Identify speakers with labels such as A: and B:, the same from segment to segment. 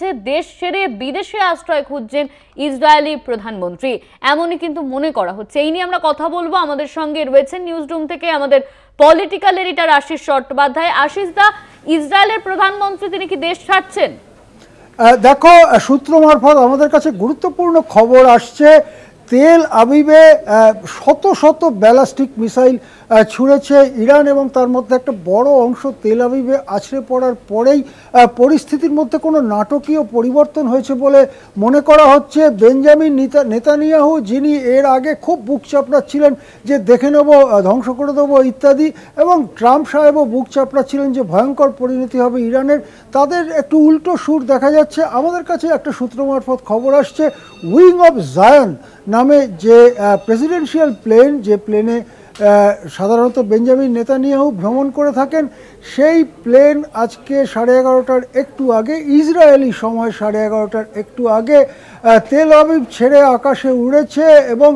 A: দেশ ছেড়ে বিদেশে আশ্রয় খুঁজছেন ইসরায়েলি প্রধানমন্ত্রী, এমনই কিন্তু মনে করা হচ্ছে। এই নিয়ে আমরা কথা বলবো। আমাদের সঙ্গে রয়েছেন নিউজ রুম থেকে আমাদের পলিটিক্যাল এডিটর আশিস চট্টোপাধ্যায়। আশিস দা, ইসরায়েলের প্রধানমন্ত্রী তিনি কি দেশ ছাড়ছেন?
B: দেখো, সূত্র মারফত আমাদের কাছে গুরুত্বপূর্ণ খবর আসছে। তেল আবিবে শত শত ব্যালিস্টিক মিসাইল ছুঁড়েছে ইরান, এবং তার মধ্যে একটা বড় অংশ তেল আবিবে আছড়ে পড়ার পরেই পরিস্থিতির মধ্যে কোনো নাটকীয় পরিবর্তন হয়েছে বলে মনে করা হচ্ছে। বেঞ্জামিন নেতানিয়াহু, যিনি এর আগে খুব বুক চাপড়াচ্ছিলেন যে দেখে নেব, ধ্বংস করে দেবো ইত্যাদি, এবং ট্রাম্প সাহেবও বুক চাপড়াচ্ছিলেন যে ভয়ঙ্কর পরিণতি হবে ইরানের, তাদের একটু উল্টো সুর দেখা যাচ্ছে। আমাদের কাছে একটা সূত্র মারফত খবর আসছে, উইং অফ জায়ন নামে যে প্রেসিডেন্সিয়াল প্লেন, যে প্লেনে সাধারণত বেঞ্জামিন নেতানিয়াহু ভ্রমণ করে থাকেন, সেই প্লেন আজকে 11:30টার একটু আগে, ইসরায়েলি সময় 11:30টার একটু আগে তেল আবিব ছেড়ে আকাশে উড়েছে, এবং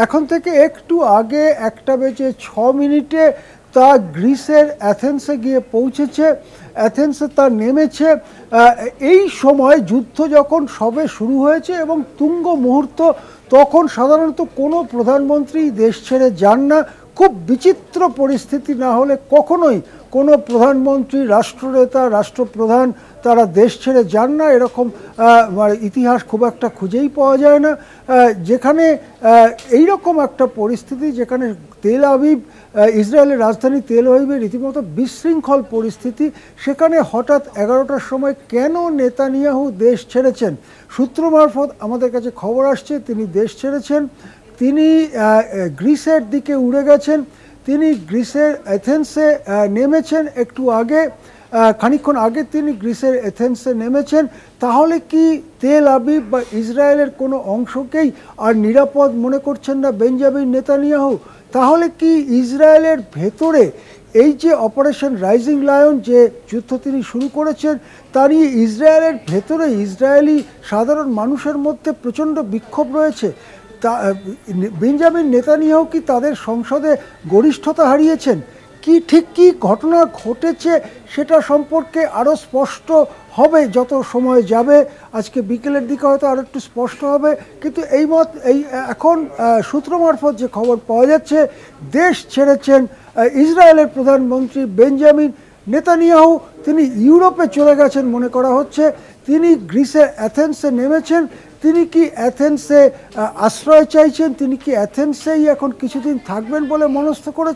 B: এখন থেকে একটু আগে 1:06 তা গ্রিসের অ্যাথেন্সে গিয়ে পৌঁছেছে। অ্যাথেন্সে তা নেমেছে। এই সময় যুদ্ধ যখন সবে শুরু হয়েছে এবং তুঙ্গ মুহূর্ত, তখন সাধারণত কোনো প্রধানমন্ত্রী দেশ ছেড়ে যান না। খুব বিচিত্র পরিস্থিতি না হলে কখনোই কোনো প্রধানমন্ত্রী, রাষ্ট্রনেতা, রাষ্ট্রপ্রধান তারা দেশ ছেড়ে যান না। এরকম ইতিহাস খুব একটা খুঁজেই পাওয়া যায় না, যেখানে এইরকম একটা পরিস্থিতি, যেখানে তেল আবিব, ইসরায়েলের রাজধানী তেল আবিবে রীতিমতো বিশৃঙ্খল পরিস্থিতি, সেখানে হঠাৎ 11টার সময় কেন নেতানিয়াহু দেশ ছেড়েছেন? সূত্র মারফত আমাদের কাছে খবর আসছে তিনি দেশ ছেড়েছেন, তিনি গ্রিসের দিকে উড়ে গেছেন, তিনি গ্রিসের অ্যাথেন্সে নেমেছেন একটু আগে, খানিকক্ষণ আগে তিনি গ্রিসের এথেন্সে নেমেছেন। তাহলে কি তেল আবিব বা ইসরায়েলের কোনো অংশকেই আর নিরাপদ মনে করছেন না বেঞ্জামিন নেতানিয়াহু? তাহলে কি ইসরায়েলের ভেতরে এই যে অপারেশন রাইজিং লায়ন, যে যুদ্ধ তিনি শুরু করেছেন, তা নিয়ে ইসরায়েলের ভেতরে ইসরায়েলি সাধারণ মানুষের মধ্যে প্রচণ্ড বিক্ষোভ রয়েছে? বেঞ্জামিন নেতানিয়াহু কি তাদের সংসদে গরিষ্ঠতা হারিয়েছেন? কি ঘটনা ঘটেছে সেটা সম্পর্কে আরও স্পষ্ট হবে যত সময় যাবে। আজকে বিকেলের দিকে হয়তো আরও একটু স্পষ্ট হবে, কিন্তু এখন সূত্র মারফত যে খবর পাওয়া যাচ্ছে, দেশ ছেড়েছেন ইসরায়েলের প্রধানমন্ত্রী বেঞ্জামিন নেতানিয়াহু। তিনি ইউরোপে চলে গেছেন মনে করা হচ্ছে, তিনি গ্রিসের অ্যাথেন্সে নেমেছেন। তিনি কি অ্যাথেন্সে আশ্রয় চাইছেন? তিনি কি অ্যাথেন্সেই এখন কিছুদিন থাকবেন বলে মনস্থ করেছেন?